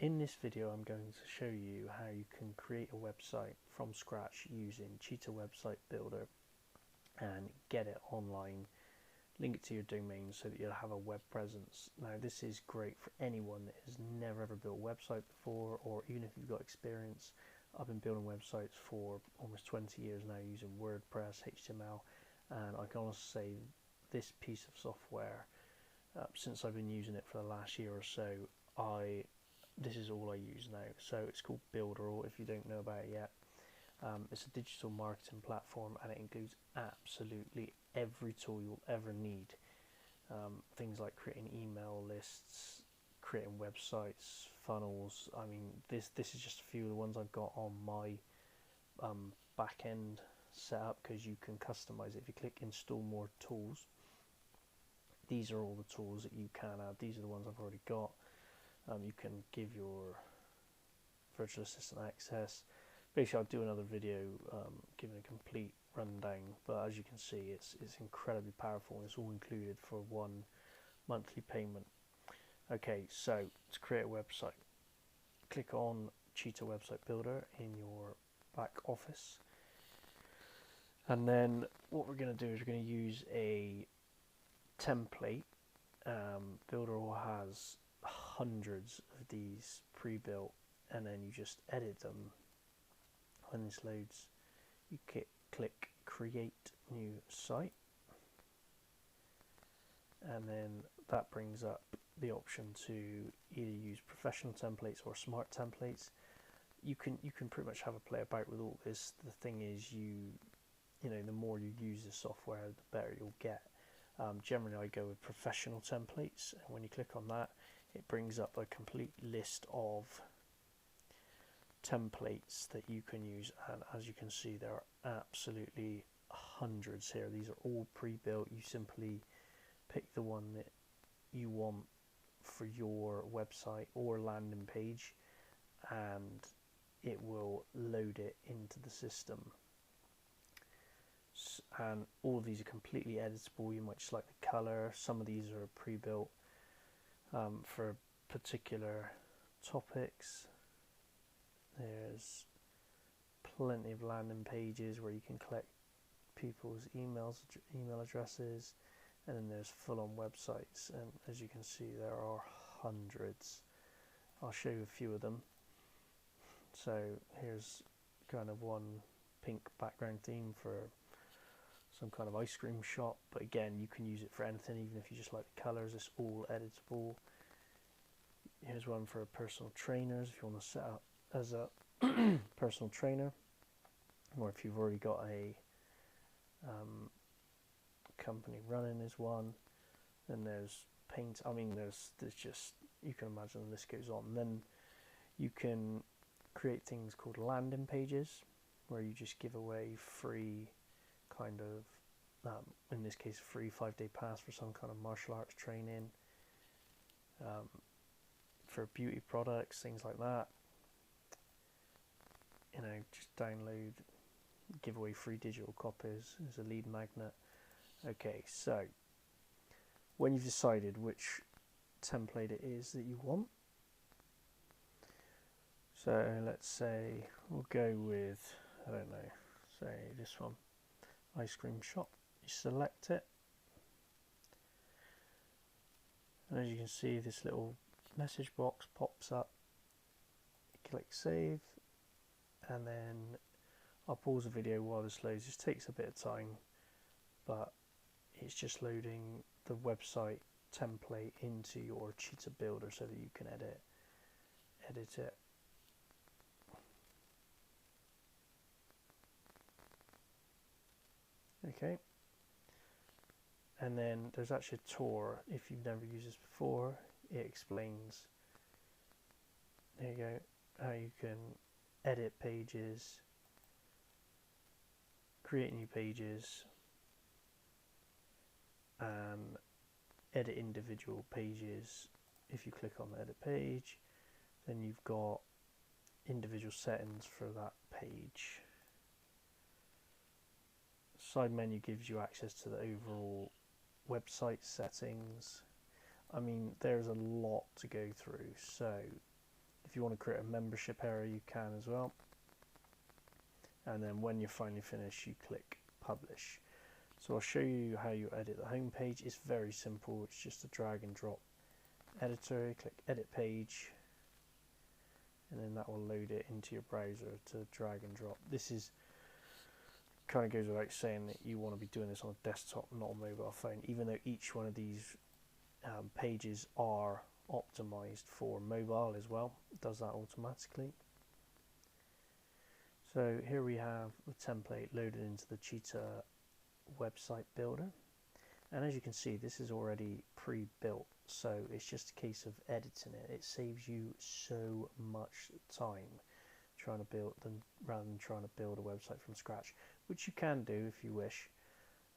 In this video I'm going to show you how you can create a website from scratch using Cheetah Website Builder and get it online, link it to your domain so that you'll have a web presence. Now this is great for anyone that has never ever built a website before, or even if you've got experience. I've been building websites for almost 20 years now using WordPress, HTML, and I can honestly say this piece of software, since I've been using it for the last year or so, this is all I use now. So it's called Builderall, if you don't know about it yet. It's a digital marketing platform and it includes absolutely every tool you'll ever need. Things like creating email lists, creating websites, funnels. I mean, this is just a few of the ones I've got on my back end setup, because you can customize it. If you click install more tools, these are all the tools that you can add. These are the ones I've already got. You can give your virtual assistant access. Basically, I'll do another video giving a complete rundown, but as you can see, it's incredibly powerful, and it's all included for one monthly payment. Okay, so to create a website, click on Cheetah Website Builder in your back office, and then what we're going to do is we're going to use a template. Builderall has hundreds of these pre-built, and then you just edit them. When this loads, you click create new site, and then that brings up the option to either use professional templates or smart templates. You can pretty much have a play about with all this. The thing is, you know, the more you use the software, the better you'll get. Generally I go with professional templates, and when you click on that, it brings up a complete list of templates that you can use, and as you can see, there are absolutely hundreds here. These are all pre-built. You simply pick the one that you want for your website or landing page, and it will load it into the system. And all of these are completely editable. You might just like the color. Some of these are pre-built for particular topics. There's plenty of landing pages where you can collect people's email addresses, and then there's full-on websites, and as you can see, there are hundreds. I'll show you a few of them. So here's kind of one pink background theme for some kind of ice cream shop, but again, you can use it for anything, even if you just like the colors. It's all editable. Here's one for personal trainers, if you want to set up as a personal trainer, or if you've already got a company running, is one. Then there's paint. I mean, there's just, you can imagine the list goes on. And then you can create things called landing pages, where you just give away free kind of, in this case, free 5-day pass for some kind of martial arts training, for beauty products, things like that. You know, just download, give away free digital copies as a lead magnet. Okay, so when you've decided which template it is that you want, so let's say we'll go with, I don't know, say this one, ice cream shop. You select it, and as you can see, this little message box pops up. Click save, and then I'll pause the video while this loads. This takes a bit of time, but it's just loading the website template into your Cheetah Builder so that you can edit it. Okay, and then there's actually a tour. If you've never used this before, it explains, there you go, how you can edit pages, create new pages, and edit individual pages. If you click on the edit page, then you've got individual settings for that page. Side menu gives you access to the overall website settings. I mean, there's a lot to go through, so If you want to create a membership area, you can as well. And then when you're finally finished, you click publish. So I'll show you how you edit the home page. It's very simple. It's just a drag and drop editor. Click edit page, and then that will load it into your browser to drag and drop. This is kind of goes without saying that you want to be doing this on a desktop, not a mobile phone, even though each one of these pages are optimized for mobile as well. It does that automatically. So here we have the template loaded into the Cheetah website builder, and as you can see, this is already pre-built, so it's just a case of editing it. It saves you so much time trying to build them rather than trying to build a website from scratch, which you can do if you wish,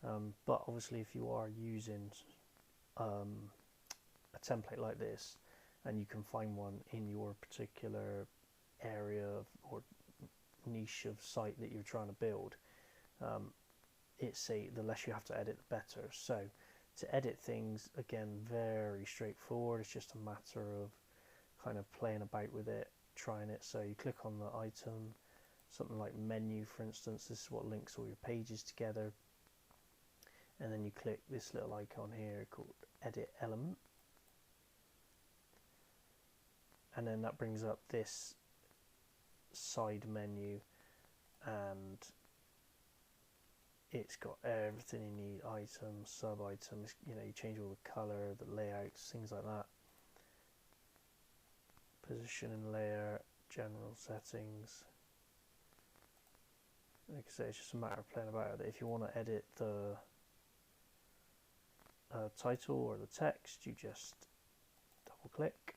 but obviously if you are using a template like this and you can find one in your particular area or niche of site that you're trying to build, the less you have to edit the better. So to edit things, again, very straightforward. It's just a matter of kind of playing about with it, trying it. So you click on the item, something like menu for instance. This is what links all your pages together, and then you click this little icon here called edit element, and then that brings up this side menu, and it's got everything you need: items, sub items, you change all the color, the layouts, things like that, position and layer, general settings. Like I say, it's just a matter of playing about with it. If you want to edit the title or the text, you just double click,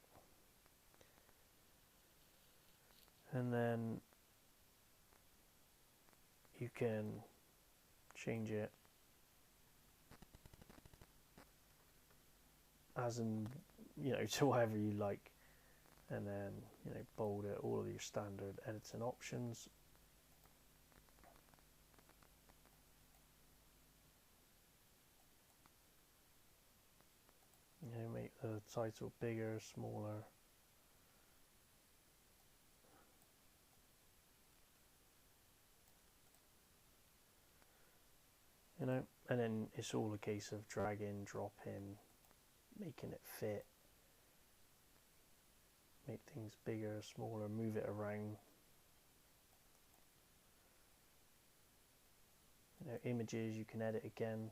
and then you can change it as in to whatever you like, and then bold it, all of your standard editing options. Make the title bigger, smaller. And then it's all a case of dragging, dropping, making it fit, make things bigger, smaller, move it around. Images, you can edit again,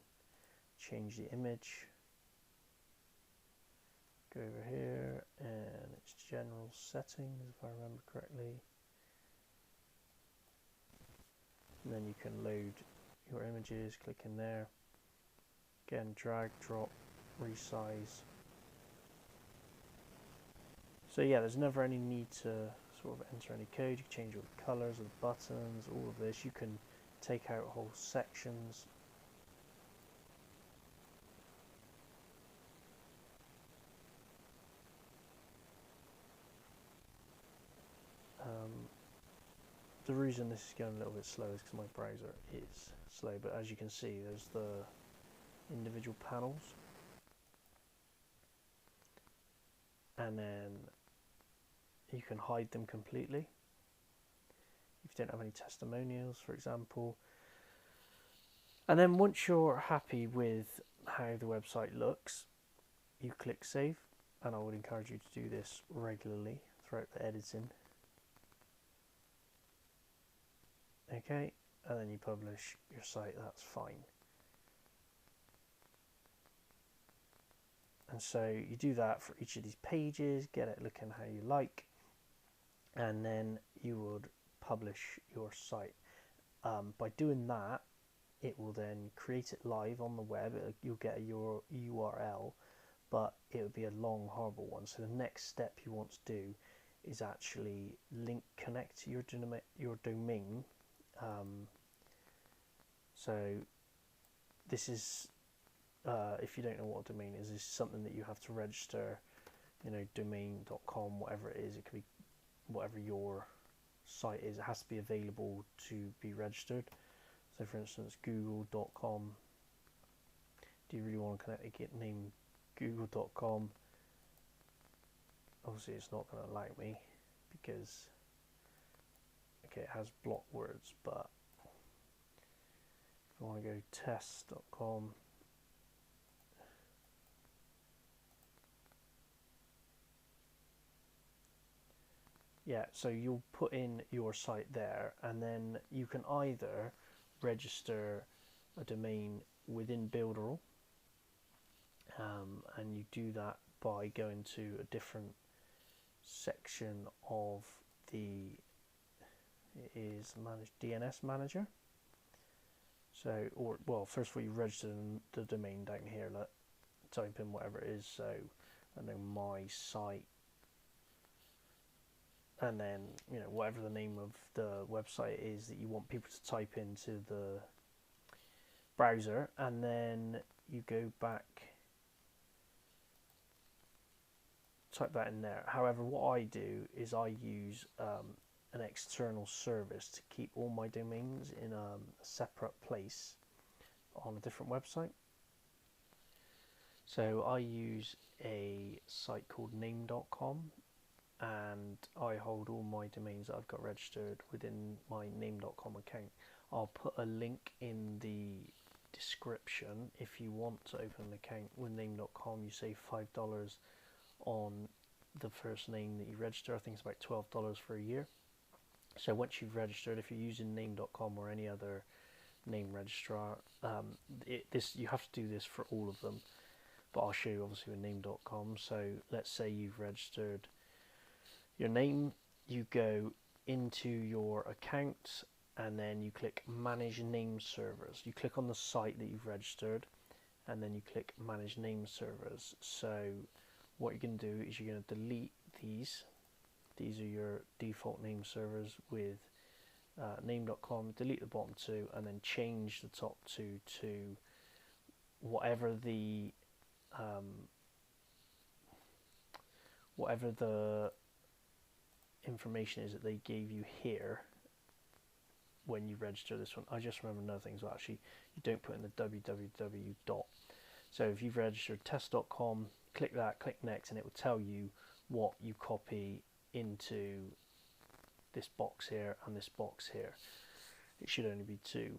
change the image. Go over here, and it's general settings, if I remember correctly. And then you can load your images, click in there. Again, drag, drop, resize. So yeah, there's never any need to sort of enter any code. You can change all the colors of the buttons, all of this. You can take out whole sections. The reason this is going a little bit slow is because my browser is slow, but as you can see, there's the individual panels, and then you can hide them completely if you don't have any testimonials, for example. And then once you're happy with how the website looks, you click save, and I would encourage you to do this regularly throughout the editing. Okay, and then you publish your site, that's fine. And so you do that for each of these pages, get it looking how you like, and then you would publish your site. By doing that, it will then create it live on the web. You'll get a URL, but it would be a long, horrible one. So the next step you want to do is actually connect to your domain. So this is, if you don't know what a domain is, this is something that you have to register, domain.com, whatever it is. It could be whatever your site is. It has to be available to be registered. So for instance, google.com. Do you really want to connect a name google.com? Obviously it's not going to allow me. because okay, it has block words, but if I want to go test.com, yeah, so you'll put in your site there, and then you can either register a domain within Builderall, and you do that by going to a different section of the, it is manage DNS manager. So, or well, first of all, you register the domain down here. Let type in whatever it is. So, I know my site, and then you know whatever the name of the website is that you want people to type into the browser, and then you go back, type that in there. However, what I do is I use an external service to keep all my domains in a separate place on a different website. So I use a site called name.com, and I hold all my domains that I've got registered within my name.com account. I'll put a link in the description. If you want to open an account with name.com, you save $5 on the first name that you register. I think it's about $12 for a year. So once you've registered, if you're using name.com or any other name registrar, you have to do this for all of them, but I'll show you obviously with name.com. So let's say you've registered your name, you go into your account, and then you click manage name servers. You click on the site that you've registered, and then you click manage name servers. So what you're going to do is you're going to delete these. These are your default name servers with name.com. Delete the bottom two, and then change the top two to whatever the information is that they gave you here when you register this one. I just remember another thing, so actually you don't put in the www dot. So if you've registered test.com, click that, click next, and it will tell you what you copy into this box here and this box here. It should only be two,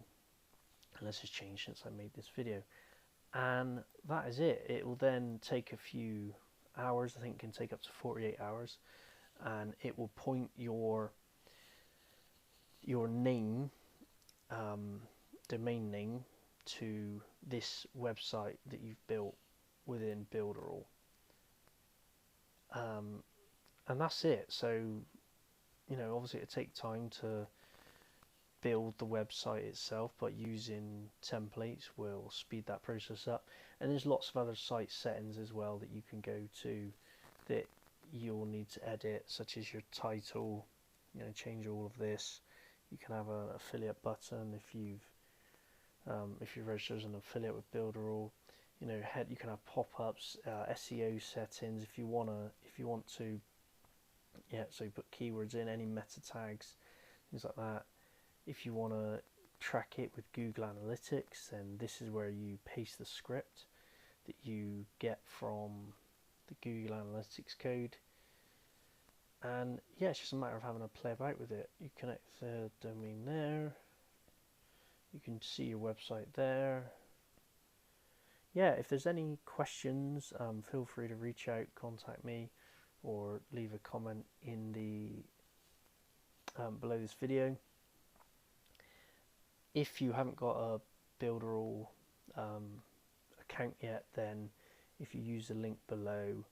unless it's changed since I made this video. And that is it. It will then take a few hours. I think it can take up to 48 hours, and it will point your name, domain name, to this website that you've built within Builderall. And that's it. So, you know, obviously it takes time to build the website itself, but using templates will speed that process up. And there's lots of other site settings as well that you can go to that you'll need to edit, such as your title. You know, change all of this. You can have an affiliate button if you're registered as an affiliate with Builderall. You know, you can have pop-ups, SEO settings if you want to. Yeah, so you put keywords in, any meta tags, things like that. If you want to track it with Google Analytics, then this is where you paste the script that you get from the Google Analytics code. And yeah, it's just a matter of having a play about with it. You connect the domain there. You can see your website there. Yeah, if there's any questions, feel free to reach out, contact me, or leave a comment in the below this video. If you haven't got a Builderall account yet, then if you use the link below,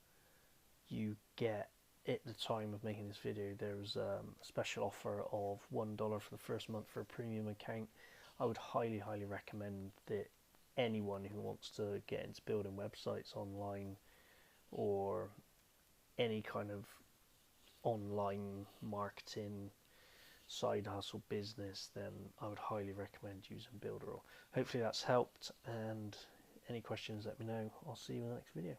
you get, at the time of making this video, there was a special offer of $1 for the first month for a premium account. I would highly recommend that anyone who wants to get into building websites online, or any kind of online marketing side hustle business, then I would highly recommend using Builderall. Hopefully that's helped, and any questions, let me know. I'll see you in the next video.